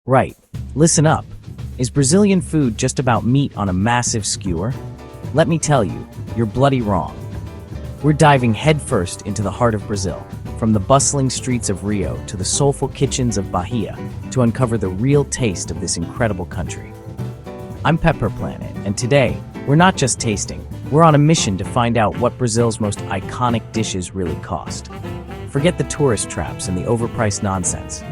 Right. Listen up. Is Brazilian food just about meat on a massive skewer? Let me tell you, you're bloody wrong. We're diving headfirst into the heart of Brazil, from the bustling streets of Rio to the soulful kitchens of Bahia, to uncover the real taste of this incredible country. I'm Pepper Planet, and today, we're not just tasting, we're on a mission to find out what Brazil's most iconic dishes really cost. Forget the tourist traps and the overpriced nonsense.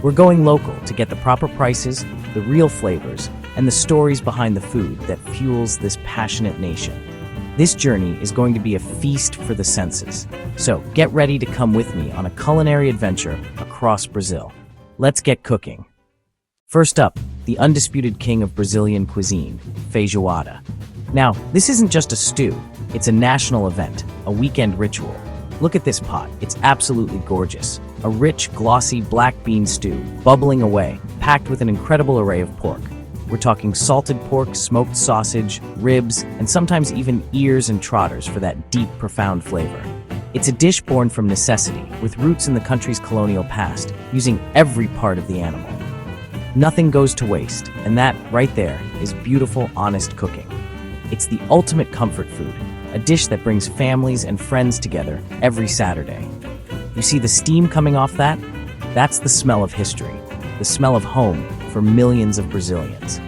We're going local to get the proper prices, the real flavors, and the stories behind the food that fuels this passionate nation. This journey is going to be a feast for the senses. So get ready to come with me on a culinary adventure across Brazil. Let's get cooking. First up, the undisputed king of Brazilian cuisine, feijoada. Now, this isn't just a stew, it's a national event, a weekend ritual. Look at this pot, it's absolutely gorgeous. A rich, glossy black bean stew, bubbling away, packed with an incredible array of pork. We're talking salted pork, smoked sausage, ribs, and sometimes even ears and trotters for that deep, profound flavor. It's a dish born from necessity, with roots in the country's colonial past, using every part of the animal. Nothing goes to waste, and that, right there, is beautiful, honest cooking. It's the ultimate comfort food, a dish that brings families and friends together every Saturday. You see the steam coming off that? That's the smell of history, the smell of home for millions of Brazilians.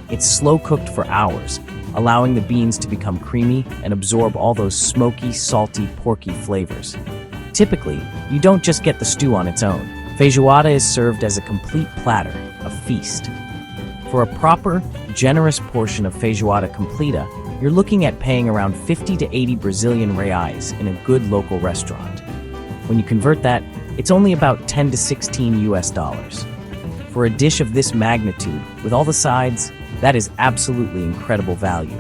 It's slow cooked for hours, allowing the beans to become creamy and absorb all those smoky, salty, porky flavors. Typically, you don't just get the stew on its own. Feijoada is served as a complete platter, a feast. For a proper, generous portion of feijoada completa, you're looking at paying around 50 to 80 Brazilian reais in a good local restaurant. When you convert that, it's only about 10 to 16 US dollars. For a dish of this magnitude, with all the sides, that is absolutely incredible value.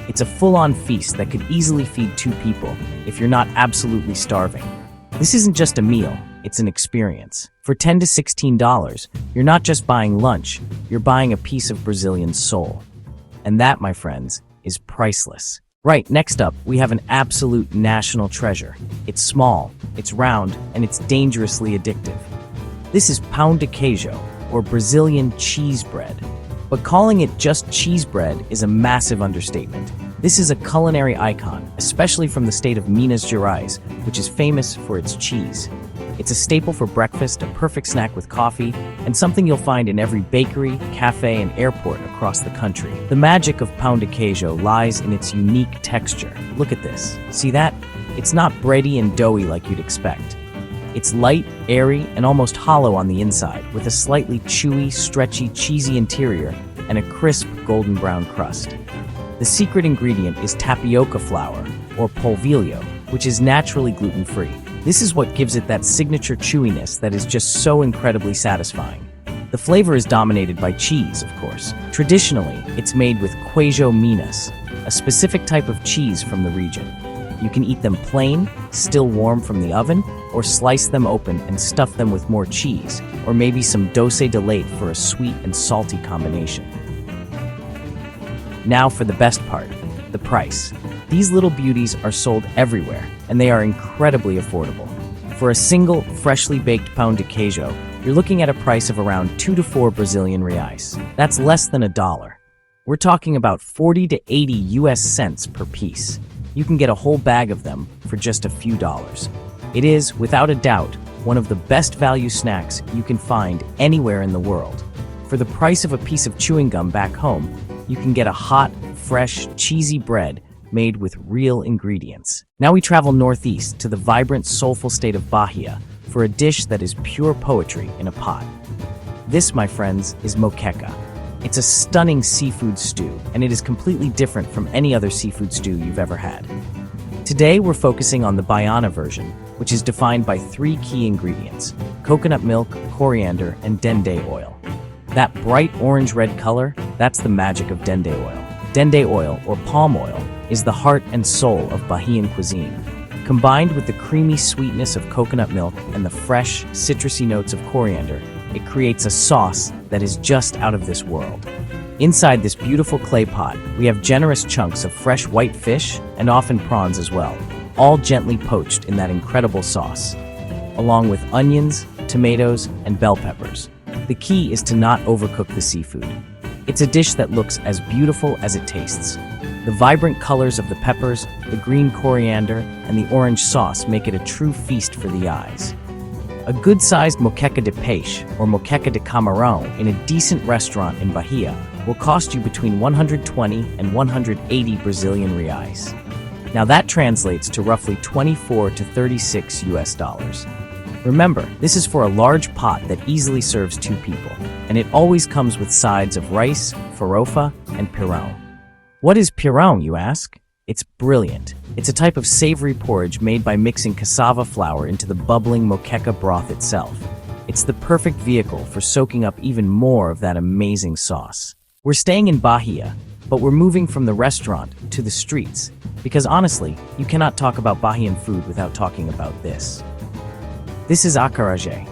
It's a full-on feast that could easily feed 2 people if you're not absolutely starving. This isn't just a meal, it's an experience. For 10 to 16 dollars, you're not just buying lunch, you're buying a piece of Brazilian soul. And that, my friends, is priceless. Right, next up, we have an absolute national treasure. It's small, it's round, and it's dangerously addictive. This is pão de queijo, or Brazilian cheese bread. But calling it just cheese bread is a massive understatement. This is a culinary icon, especially from the state of Minas Gerais, which is famous for its cheese. It's a staple for breakfast, a perfect snack with coffee, and something you'll find in every bakery, cafe, and airport across the country. The magic of pão de queijo lies in its unique texture. Look at this. See that? It's not bready and doughy like you'd expect. It's light, airy, and almost hollow on the inside, with a slightly chewy, stretchy, cheesy interior and a crisp, golden brown crust. The secret ingredient is tapioca flour, or polvilho, which is naturally gluten-free. This is what gives it that signature chewiness that is just so incredibly satisfying. The flavor is dominated by cheese, of course. Traditionally, it's made with queijo Minas, a specific type of cheese from the region. You can eat them plain, still warm from the oven, or slice them open and stuff them with more cheese, or maybe some doce de leite for a sweet and salty combination. Now for the best part, the price. These little beauties are sold everywhere, and they are incredibly affordable. For a single, freshly baked pão de queijo, you're looking at a price of around 2 to 4 Brazilian reais. That's less than $1. We're talking about 40 to 80 US cents per piece. You can get a whole bag of them for just a few dollars. It is, without a doubt, one of the best value snacks you can find anywhere in the world. For the price of a piece of chewing gum back home, you can get a hot, fresh, cheesy bread made with real ingredients. Now we travel northeast to the vibrant, soulful state of Bahia for a dish that is pure poetry in a pot. This, my friends, is moqueca. It's a stunning seafood stew, and it is completely different from any other seafood stew you've ever had. Today, we're focusing on the Baiana version, which is defined by 3 key ingredients: coconut milk, coriander, and dendê oil. That bright orange-red color, that's the magic of dendê oil. Dendê oil, or palm oil, is the heart and soul of Bahian cuisine. Combined with the creamy sweetness of coconut milk and the fresh, citrusy notes of coriander, it creates a sauce that is just out of this world. Inside this beautiful clay pot, we have generous chunks of fresh white fish and often prawns as well, all gently poached in that incredible sauce, along with onions, tomatoes, and bell peppers. The key is to not overcook the seafood. It's a dish that looks as beautiful as it tastes. The vibrant colors of the peppers, the green coriander, and the orange sauce make it a true feast for the eyes. A good-sized moqueca de peixe, or moqueca de camarão, in a decent restaurant in Bahia will cost you between 120 and 180 Brazilian reais. Now that translates to roughly 24 to 36 US dollars. Remember, this is for a large pot that easily serves 2 people, and it always comes with sides of rice, farofa, and pirão. What is pirão, you ask? It's brilliant. It's a type of savory porridge made by mixing cassava flour into the bubbling moqueca broth itself. It's the perfect vehicle for soaking up even more of that amazing sauce. We're staying in Bahia, but we're moving from the restaurant to the streets, because honestly, you cannot talk about Bahian food without talking about this. This is acarajé.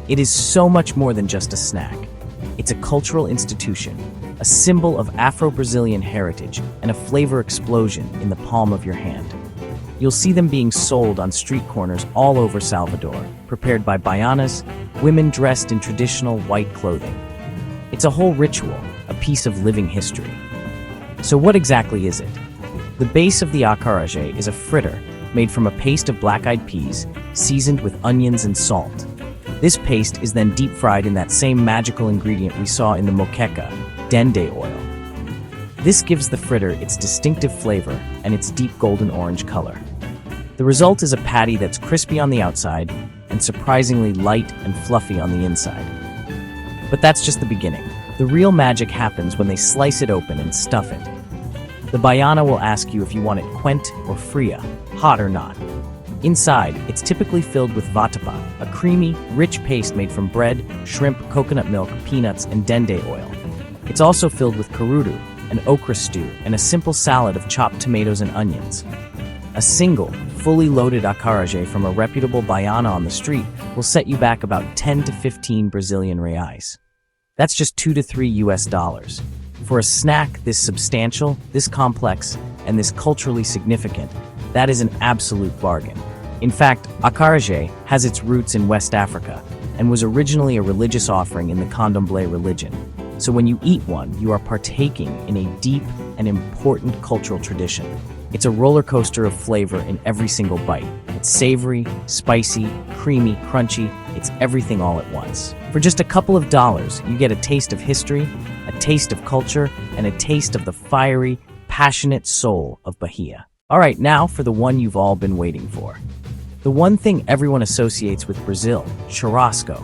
It is so much more than just a snack. It's a cultural institution, a symbol of Afro-Brazilian heritage, and a flavor explosion in the palm of your hand. You'll see them being sold on street corners all over Salvador, prepared by baianas, women dressed in traditional white clothing. It's a whole ritual, a piece of living history. So what exactly is it? The base of the acarajé is a fritter made from a paste of black-eyed peas, seasoned with onions and salt. This paste is then deep-fried in that same magical ingredient we saw in the moqueca, dende oil. This gives the fritter its distinctive flavor and its deep golden orange color. The result is a patty that's crispy on the outside and surprisingly light and fluffy on the inside. But that's just the beginning. The real magic happens when they slice it open and stuff it. The baiana will ask you if you want it quente or fria, hot or not. Inside, it's typically filled with vatapá, a creamy, rich paste made from bread, shrimp, coconut milk, peanuts, and dende oil. It's also filled with caruru, an okra stew, and a simple salad of chopped tomatoes and onions. A single, fully loaded acarajé from a reputable baiana on the street will set you back about 10 to 15 Brazilian reais. That's just 2 to 3 US dollars. For a snack this substantial, this complex, and this culturally significant, that is an absolute bargain. In fact, acarajé has its roots in West Africa and was originally a religious offering in the Candomblé religion. So when you eat one, you are partaking in a deep and important cultural tradition. It's a roller coaster of flavor in every single bite. It's savory, spicy, creamy, crunchy. It's everything all at once. For just a couple of dollars, you get a taste of history, a taste of culture, and a taste of the fiery, passionate soul of Bahia. All right, now for the one you've all been waiting for. The one thing everyone associates with Brazil, churrasco,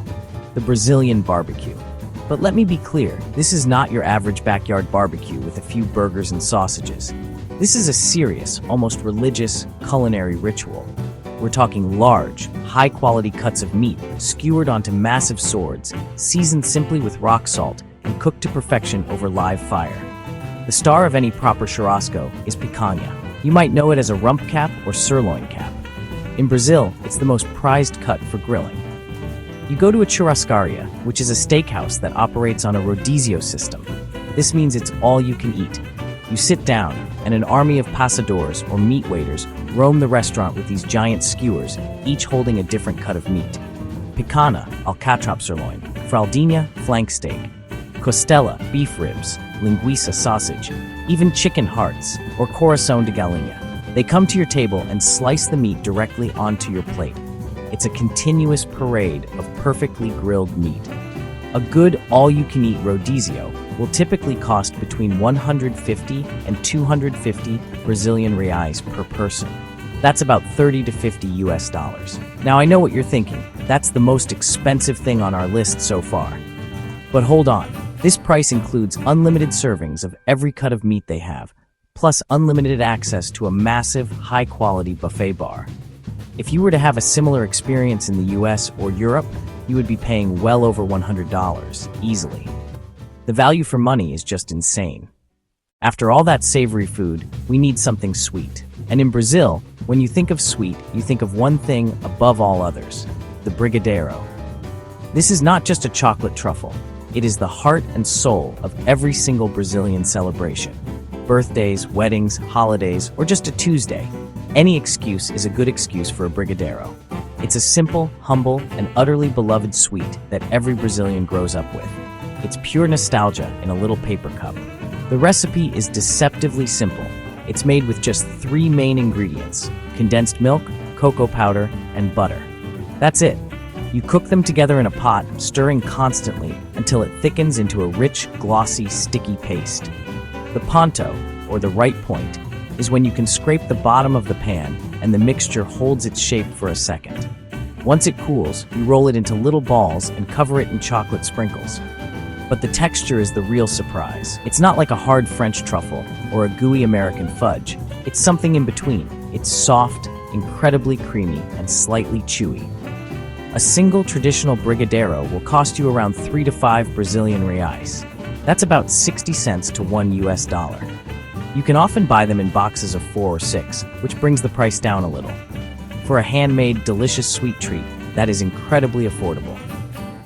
the Brazilian barbecue. But let me be clear, this is not your average backyard barbecue with a few burgers and sausages. This is a serious, almost religious, culinary ritual. We're talking large, high-quality cuts of meat skewered onto massive swords, seasoned simply with rock salt, and cooked to perfection over live fire. The star of any proper churrasco is picanha. You might know it as a rump cap or sirloin cap. In Brazil, it's the most prized cut for grilling. You go to a churrascaria, which is a steakhouse that operates on a rodizio system. This means it's all you can eat. You sit down, and an army of pasadores, or meat waiters, roam the restaurant with these giant skewers, each holding a different cut of meat. Picanha, alcatrop sirloin, fraldinha, flank steak, costela, beef ribs, linguiça sausage, even chicken hearts, or coração de galinha. They come to your table and slice the meat directly onto your plate. It's a continuous parade of perfectly grilled meat. A good all-you-can-eat rodizio will typically cost between 150 and 250 Brazilian reais per person. That's about 30 to 50 US dollars. Now I know what you're thinking, that's the most expensive thing on our list so far. But hold on, this price includes unlimited servings of every cut of meat they have, plus unlimited access to a massive, high-quality buffet bar. If you were to have a similar experience in the US or Europe, you would be paying well over $100, easily. The value for money is just insane. After all that savory food, we need something sweet. And in Brazil, when you think of sweet, you think of one thing above all others, the brigadeiro. This is not just a chocolate truffle. It is the heart and soul of every single Brazilian celebration. Birthdays, weddings, holidays, or just a Tuesday. Any excuse is a good excuse for a brigadeiro. It's a simple, humble, and utterly beloved sweet that every Brazilian grows up with. It's pure nostalgia in a little paper cup. The recipe is deceptively simple. It's made with just 3 main ingredients: condensed milk, cocoa powder, and butter. That's it. You cook them together in a pot, stirring constantly until it thickens into a rich, glossy, sticky paste. The ponto, or the right point, is when you can scrape the bottom of the pan and the mixture holds its shape for a second. Once it cools, you roll it into little balls and cover it in chocolate sprinkles. But the texture is the real surprise. It's not like a hard French truffle or a gooey American fudge. It's something in between. It's soft, incredibly creamy, and slightly chewy. A single traditional brigadeiro will cost you around 3 to 5 Brazilian reais. That's about 60 cents to $1. You can often buy them in boxes of 4 or 6, which brings the price down a little. For a handmade, delicious sweet treat, that is incredibly affordable.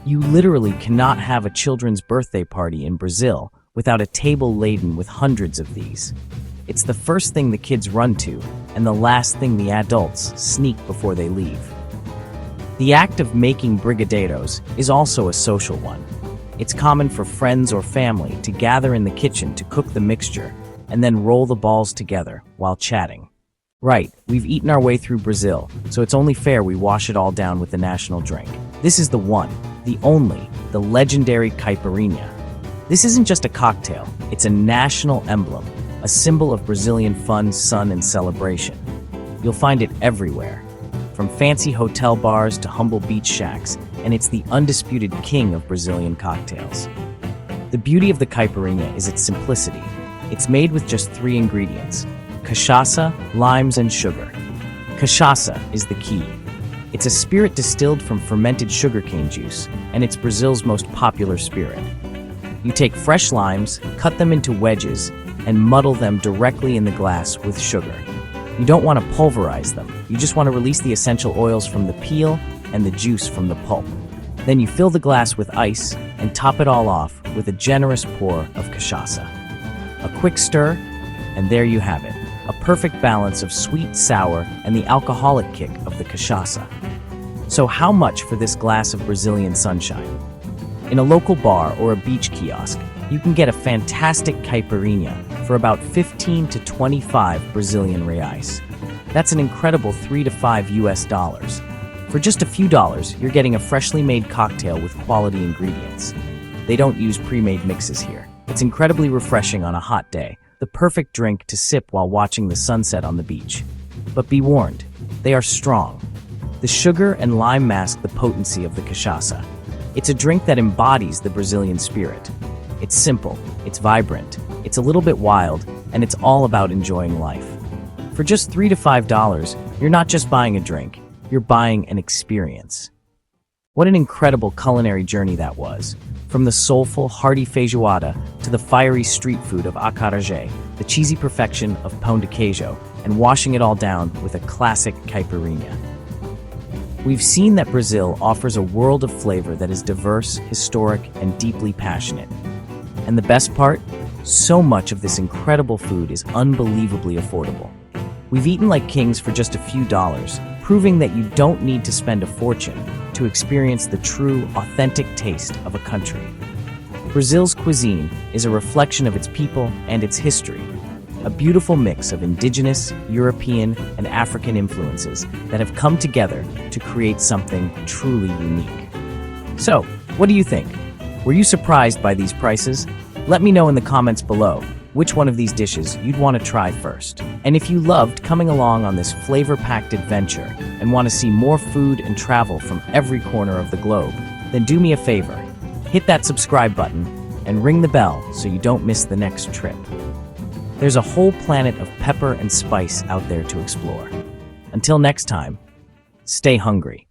You literally cannot have a children's birthday party in Brazil without a table laden with hundreds of these. It's the first thing the kids run to, and the last thing the adults sneak before they leave. The act of making brigadeiros is also a social one. It's common for friends or family to gather in the kitchen to cook the mixture and then roll the balls together while chatting. Right, we've eaten our way through Brazil, so it's only fair we wash it all down with the national drink. This is the one, the only, the legendary caipirinha. This isn't just a cocktail, it's a national emblem, a symbol of Brazilian fun, sun, and celebration. You'll find it everywhere, from fancy hotel bars to humble beach shacks, and it's the undisputed king of Brazilian cocktails. The beauty of the caipirinha is its simplicity. It's made with just 3 ingredients: cachaça, limes, and sugar. Cachaça is the key. It's a spirit distilled from fermented sugarcane juice, and it's Brazil's most popular spirit. You take fresh limes, cut them into wedges, and muddle them directly in the glass with sugar. You don't want to pulverize them. You just want to release the essential oils from the peel and the juice from the pulp. Then you fill the glass with ice and top it all off with a generous pour of cachaça. A quick stir, and there you have it. A perfect balance of sweet, sour, and the alcoholic kick of the cachaça. So how much for this glass of Brazilian sunshine? In a local bar or a beach kiosk, you can get a fantastic caipirinha for about 15 to 25 Brazilian reais. That's an incredible 3 to 5 US dollars. For just a few dollars, you're getting a freshly made cocktail with quality ingredients. They don't use pre-made mixes here. It's incredibly refreshing on a hot day, the perfect drink to sip while watching the sunset on the beach. But be warned, they are strong. The sugar and lime mask the potency of the cachaça. It's a drink that embodies the Brazilian spirit. It's simple, it's vibrant, it's a little bit wild, and it's all about enjoying life. For just $3 to $5, you're not just buying a drink, you're buying an experience. What an incredible culinary journey that was. From the soulful, hearty feijoada to the fiery street food of acarajé, the cheesy perfection of pão de queijo, and washing it all down with a classic caipirinha. We've seen that Brazil offers a world of flavor that is diverse, historic, and deeply passionate. And the best part? So much of this incredible food is unbelievably affordable. We've eaten like kings for just a few dollars, proving that you don't need to spend a fortune to experience the true, authentic taste of a country. Brazil's cuisine is a reflection of its people and its history, a beautiful mix of indigenous, European, and African influences that have come together to create something truly unique. So, what do you think? Were you surprised by these prices? Let me know in the comments below which one of these dishes you'd want to try first. And if you loved coming along on this flavor-packed adventure and want to see more food and travel from every corner of the globe, then do me a favor, hit that subscribe button and ring the bell so you don't miss the next trip. There's a whole planet of pepper and spice out there to explore. Until next time, stay hungry.